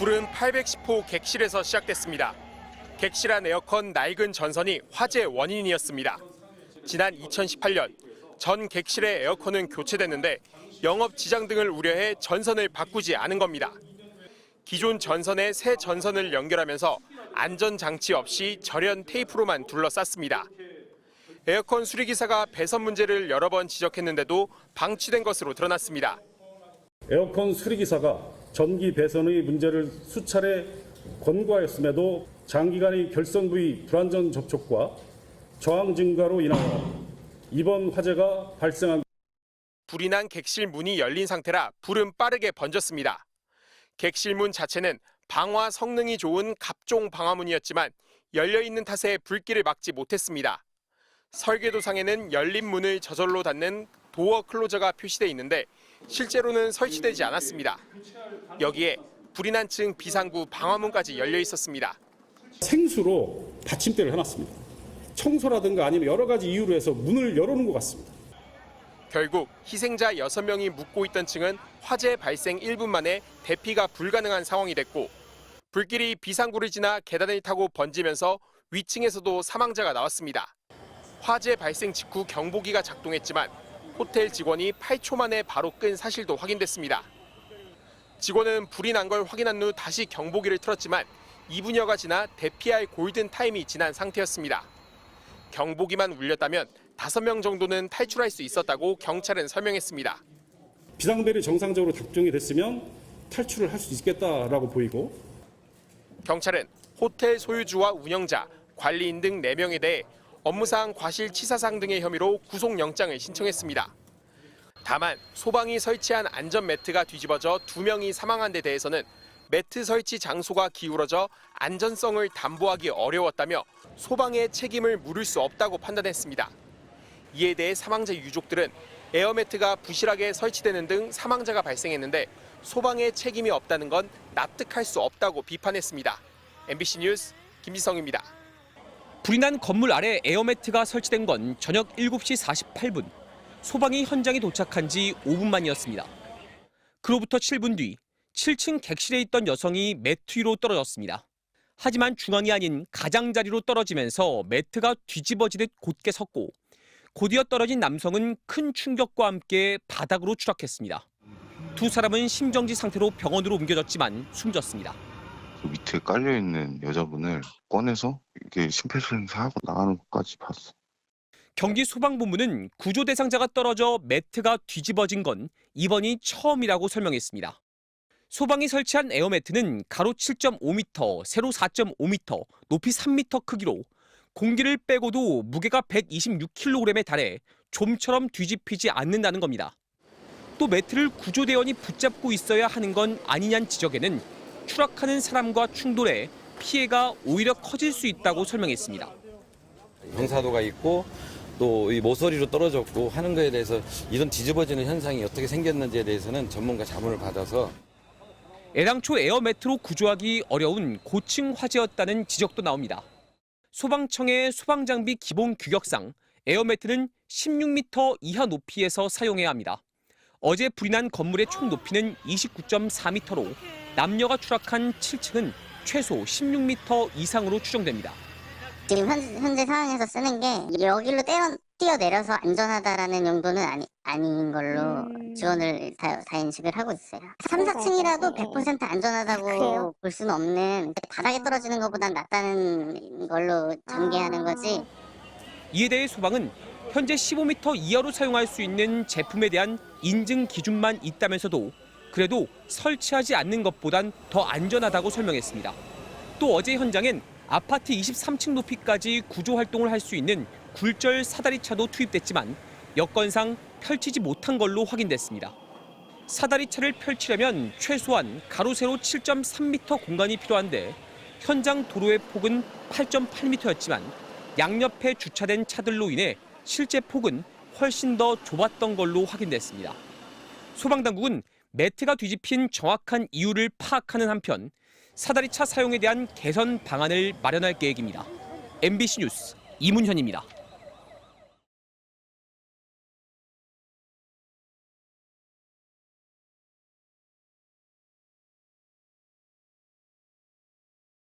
불은 810호 객실에서 시작됐습니다. 객실 안 에어컨 낡은 전선이 화재 원인이었습니다. 지난 2018년 전 객실의 에어컨은 교체됐는데 영업 지장 등을 우려해 전선을 바꾸지 않은 겁니다. 기존 전선에 새 전선을 연결하면서 안전장치 없이 절연 테이프로만 둘러쌌습니다. 에어컨 수리기사가 배선 문제를 여러 번 지적했는데도 방치된 것으로 드러났습니다. 에어컨 수리기사가 전기 배선의 문제를 수차례 권고하였음에도 장기간의 결선 부위 불안전 접촉과 저항 증가로 인하여 이번 화재가 발생한. 불이 난 객실 문이 열린 상태라 불은 빠르게 번졌습니다. 객실 문 자체는 방화 성능이 좋은 갑종 방화문이었지만 열려있는 탓에 불길을 막지 못했습니다. 설계도상에는 열린 문을 저절로 닫는 도어 클로저가 표시돼 있는데 실제로는 설치되지 않았습니다. 여기에 불이 난 층 비상구 방화문까지 열려 있었습니다. 생수로 받침대를 해놨습니다. 청소라든가 아니면 여러 가지 이유로 해서 문을 열어놓은 것 같습니다. 결국 희생자 6명이 묵고 있던 층은 화재 발생 1분 만에 대피가 불가능한 상황이 됐고 불길이 비상구를 지나 계단을 타고 번지면서 위층에서도 사망자가 나왔습니다. 화재 발생 직후 경보기가 작동했지만 호텔 직원이 8초 만에 바로 끈 사실도 확인됐습니다. 직원은 불이 난 걸 확인한 후 다시 경보기를 틀었지만 2분여가 지나 대피할 골든 타임이 지난 상태였습니다. 경보기만 울렸다면 5명 정도는 탈출할 수 있었다고 경찰은 설명했습니다. 비상벨이 정상적으로 작동이 됐으면 탈출을 할 수 있겠다라고 보이고. 경찰은 호텔 소유주와 운영자, 관리인 등 4명에 대해 업무상 과실치사상 등의 혐의로 구속영장을 신청했습니다. 다만 소방이 설치한 안전 매트가 뒤집어져 2명이 사망한 데 대해서는 매트 설치 장소가 기울어져 안전성을 담보하기 어려웠다며 소방의 책임을 물을 수 없다고 판단했습니다. 이에 대해 사망자 유족들은 에어매트가 부실하게 설치되는 등 사망자가 발생했는데 소방의 책임이 없다는 건 납득할 수 없다고 비판했습니다. MBC 뉴스 김지성입니다. 불이 난 건물 아래 에어매트가 설치된 건 저녁 7시 48분. 소방이 현장에 도착한 지 5분 만이었습니다. 그로부터 7분 뒤 7층 객실에 있던 여성이 매트 위로 떨어졌습니다. 하지만 중앙이 아닌 가장자리로 떨어지면서 매트가 뒤집어지듯 곧게 섰고 곧이어 떨어진 남성은 큰 충격과 함께 바닥으로 추락했습니다. 두 사람은 심정지 상태로 병원으로 옮겨졌지만 숨졌습니다. 그 밑에 깔려있는 여자분을 꺼내서 이렇게 심폐소생사하고 나가는 것까지 봤어. 경기 소방본부는 구조 대상자가 떨어져 매트가 뒤집어진 건 이번이 처음이라고 설명했습니다. 소방이 설치한 에어매트는 가로 7.5m, 세로 4.5m, 높이 3m 크기로 공기를 빼고도 무게가 126kg에 달해 좀처럼 뒤집히지 않는다는 겁니다. 또 매트를 구조대원이 붙잡고 있어야 하는 건 아니냐는 지적에는 추락하는 사람과 충돌해 피해가 오히려 커질 수 있다고 설명했습니다. 경사도가 있고 또 이 모서리로 떨어졌고 하는 거에 대해서 이런 뒤집어지는 현상이 어떻게 생겼는지에 대해서는 전문가 자문을 받아서 애당초 에어매트로 구조하기 어려운 고층 화재였다는 지적도 나옵니다. 소방청의 소방장비 기본 규격상 에어매트는 16m 이하 높이에서 사용해야 합니다. 어제 불이 난 건물의 총 높이는 29.4m로 남녀가 추락한 7층은 최소 16m 이상으로 추정됩니다. 지금 현재 상황에서 쓰는 게 여기로 뛰어내려서 안전하다라는 용도는 아닌 걸로 직원을 다 인식을 하고 있어요. 3, 4층이라도 100% 안전하다고 볼 수는 없는, 바닥에 떨어지는 것보단 낫다는 걸로 전개하는 거지. 이에 대해 소방은 현재 15m 이하로 사용할 수 있는 제품에 대한 인증 기준만 있다면서도 그래도 설치하지 않는 것보단 더 안전하다고 설명했습니다. 또 어제 현장엔 아파트 23층 높이까지 구조 활동을 할 수 있는 굴절 사다리차도 투입됐지만 여건상 펼치지 못한 걸로 확인됐습니다. 사다리차를 펼치려면 최소한 가로 세로 7.3m 공간이 필요한데 현장 도로의 폭은 8.8m였지만 양옆에 주차된 차들로 인해 실제 폭은 훨씬 더 좁았던 걸로 확인됐습니다. 소방당국은 매트가 뒤집힌 정확한 이유를 파악하는 한편 사다리차 사용에 대한 개선 방안을 마련할 계획입니다. MBC 뉴스 이문현입니다.